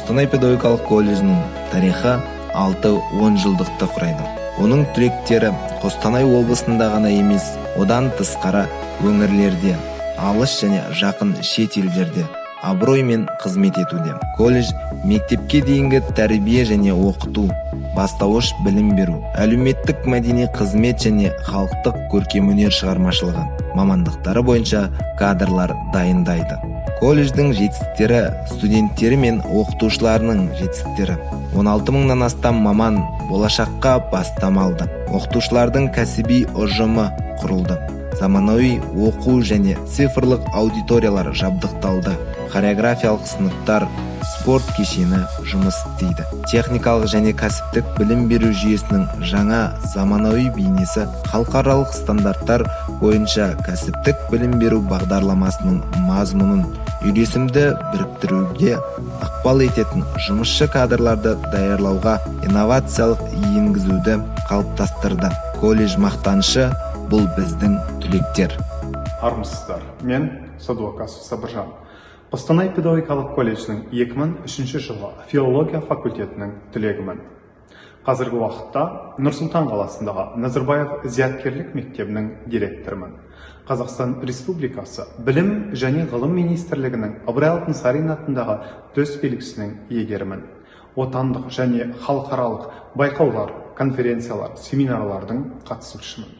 Қостанай педагогикалық колледжінің тарихы 6-10 жылдықты құрайды. Оның түлектері Қостанай облысында ғана емес, одан тысқары өңірлерде, алыс және жақын шет елдерде абыроймен қызмет етуде. Колледж мектепке дейінгі тәрбие және оқыту, бастауыш білім беру, әлеуметтік мәдени қызмет және халықтық көркемөнер шығармашылығы мамандықтары бойынша кадрлар дайындайды. Колледждің жетістіктері студенттері мен оқытушыларының жетістіктері. 16 мыңнан астам маман болашаққа бастама алды. Оқытушылардың кәсіби ұжымы құрылды. Заманауи оқу және цифрлық аудиториялар жабдықталды. Хореографиялық сыныптар, спорт кешені жұмыс істейді. Техникалық және кәсіптік білім беру жүйесінің жаңа заманауи бейнесі халықаралық стандарттар бойынша кәсіптік білім беру бағдарламасының мазмұнын үйлесімді біріктіруге ықпал ететін жұмысшы кадрларды даярлауға инновациялық енгізуді қалыптастырды. Колледж мақтанышы бұл біздің түлектер. Армысыздар, мен Садуақасов Сабыржан. Қостанай педагогикалық колледжінің 2003 жылы филология факультетінің түлегімін. Қазіргі уақытта Нұр-Сұлтан қаласындағы Назарбаев зияткерлік мектебінің директорымын. Қазақстан Республикасы Білім және ғылым министрлігінің Ыбырай Алтынсарин атындағы төс белгісінің иегерімін. Отандық және халықаралық байқаулар, конференциялар, семинарлардың қатысушымын.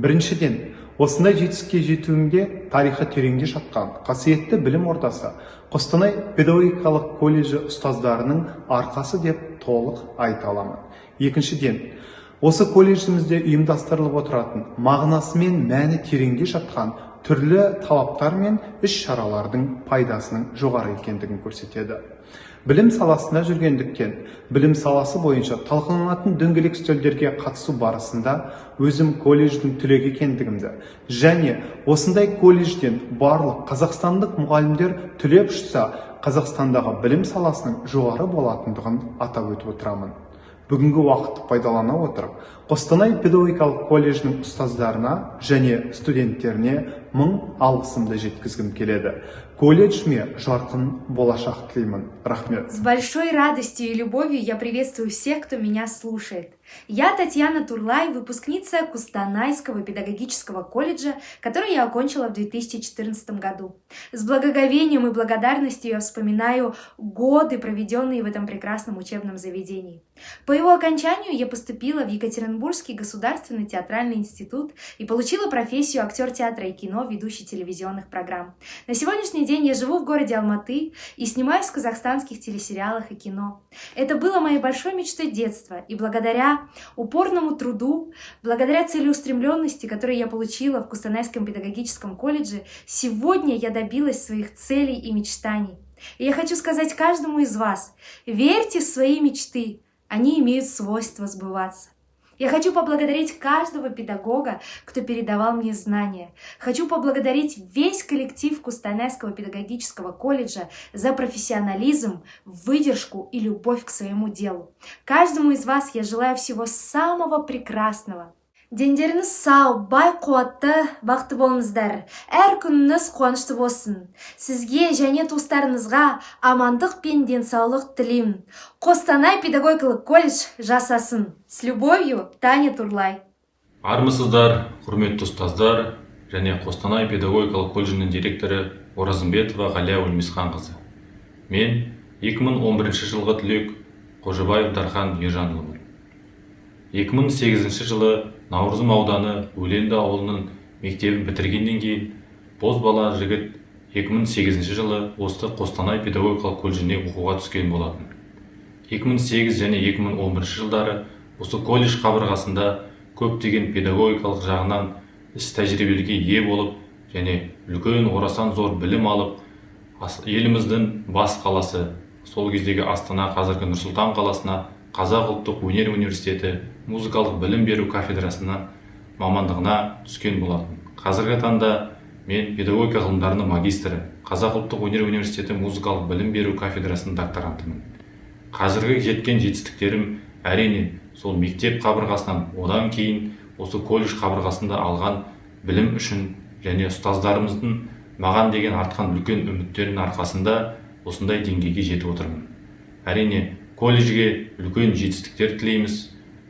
Біріншіден, осындай жетістікке жетуімде тарихы тереңде жатқан қасиетті білім ордасы Қостанай педагогикалық колледжі ұстаздарының арқасы деп толық айта аламын. Екіншіден, осы колледжімізде ұйымдастырылып отыратын мағынасы мен мәні тереңде жатқан түрлі талаптар мен іс-шаралардың пайдасының жоғары екендігін көрсетеді. Білім саласында жүргендіктен, білім саласы бойынша талқыланатын дөңгелек үстелдерге қатысу барысында өзім колледждің түлегі екендігімді және осындай колледжден барлық қазақстандық мұғалімдер түлеп ұшса, Қазақстандағы білім саласының жоғары болатындығын атап өтіп отырамын. Бүгінгі уақытты пайдалана отырып, Қостанай педагогикалық колледжінің ұстаздарына және студенттеріне мың алғысымды жеткізгім келеді. Колледжме жарқын болашақ тілеймін. Рахмет. С большой радостью и любовью я приветствую всех, кто меня слушает. Я Татьяна Турлай, выпускница Кустанайского педагогического колледжа, который я окончила в 2014 году. С благоговением и благодарностью я вспоминаю годы, проведенные в этом прекрасном учебном заведении. По его окончанию я поступила в Екатеринбургский государственный театральный институт и получила профессию актер театра и кино, ведущий телевизионных программ. На сегодняшний день я живу в городе Алматы и снимаюсь в казахстанских телесериалах и кино. Это было моей большой мечтой детства, и благодаря упорному труду, благодаря целеустремленности, которую я получила в Кустанайском педагогическом колледже, сегодня я добилась своих целей и мечтаний. И я хочу сказать каждому из вас: верьте в свои мечты, они имеют свойство сбываться. Я хочу поблагодарить каждого педагога, кто передавал мне знания. Хочу поблагодарить весь коллектив Кустанайского педагогического колледжа за профессионализм, выдержку и любовь к своему делу. Каждому из вас я желаю всего самого прекрасного. Дендеріңіз сау, бай қуатты, бақытты болыңыздар. Әр күніңіз қуанышты болсын. Сізге және туыстарыңызға амандық пен денсаулық тілеймін. Қостанай педагогикалық колледж жасасын. С любовью, Таня Турлай. Армысыздар, құрметті ұстаздар және Қостанай педагогикалық колледжінің директоры Оразымбетова Ғалия Өлмесханқызы. Мен 2011 жылғы түлек Қожабаев Дархан Ержанұлымын. 2008 жылы Наурызым ауданы Өленді ауылының мектебін бітіргеннен кейін бозбала жігіт 2008 жылы осы Қостанай педагогикалық колледжіне оқуға түскен болатын. 2008 және 2011 жылдары осы колледж қабырғасында көптеген педагогикалық жағынан іс тәжірибеге ие болып және үлкен орасан зор білім алып, еліміздің бас қаласы, сол кездегі Астана, қазіргі Нұр-Сұлтан қаласына Қазақ ұлттық өнер университеті музыкалық білім беру кафедрасына мамандығына түскен болатын. Қазіргі таңда мен педагогика ғылымдарының магистрі, Қазақ ұлттық өнер университеті музыкалық білім беру кафедрасының докторантымын. Қазіргі жеткен жетістіктерім әрине сол мектеп қабырғасынан, одан кейін осы колледж қабырғасында алған білім үшін және ұстаздарымыздың маған деген артқан үлкен үміттерінің арқасында осындай деңгейге жетіп отырмын. Әрине, колледжге үлкен жетістіктер тілейміз.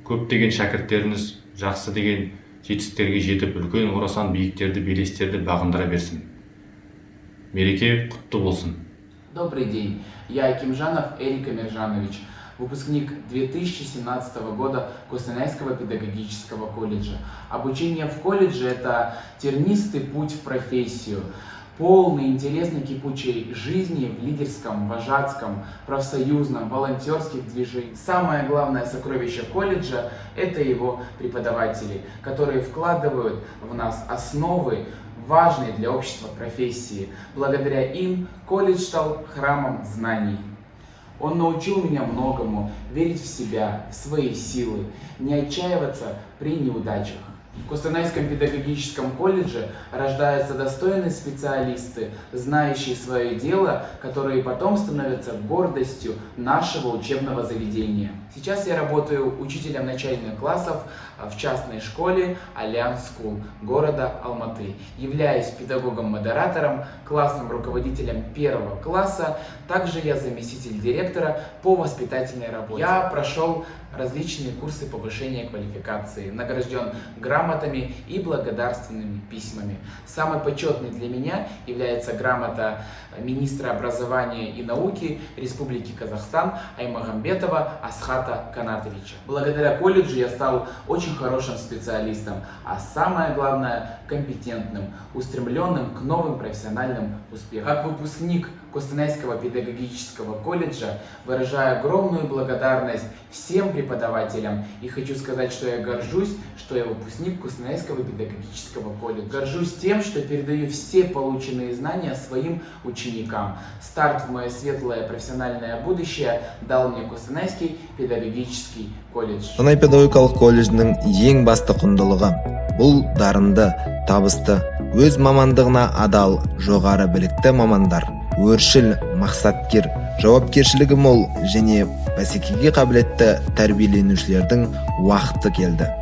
Көптеген шәкірттеріңіз жақсы деген жетістіктерге жетіп, үлкен орасан биіктерді, белестерді бағындыра берсін. Мереке құтты болсын. Добрый день, я Кимжанов Эрик Амиржанович, выпускник 2017 года Костанайского педагогического колледжа. Обучение в колледже – это тернистый путь в профессию, полный интересной кипучей жизни в лидерском, вожатском, профсоюзном, волонтерских движениях. Самое главное сокровище колледжа – это его преподаватели, которые вкладывают в нас основы, важные для общества профессии. Благодаря им колледж стал храмом знаний. Он научил меня многому, верить в себя, в свои силы, не отчаиваться при неудачах. В Костанайском педагогическом колледже рождаются достойные специалисты, знающие свое дело, которые потом становятся гордостью нашего учебного заведения. Сейчас я работаю учителем начальных классов в частной школе Альянс Скул города Алматы. Являюсь педагогом-модератором, классным руководителем первого класса. Также я заместитель директора по воспитательной работе. Я прошел различные курсы повышения квалификации, награжден грамотами и благодарственными письмами. Самой почетной для меня является грамота министра образования и науки Республики Казахстан Аймагамбетова Асхата Канатовича. Благодаря колледжу я стал очень хорошим специалистом, а самое главное – компетентным, устремленным к новым профессиональным успехам. Как выпускник Костанайского педагогического колледжа выражаю огромную благодарность всем преподавателям и хочу сказать, что я горжусь, что я выпускник Костанайского педагогического колледжа. Горжусь тем, что передаю все полученные знания своим ученикам. Старт в мое светлое профессиональное будущее дал мне Костанайский педагогический колледж. Костанай педагогикалық колледждің ең басты құндылығы бұл дарынды, табысты, өз мамандығына адал, жоғары білікті мамандар, өршіл, мақсаткер, жауапкершілігі мол және бәсекеге қабілетті тәрбиеленушілердің уақыты келді.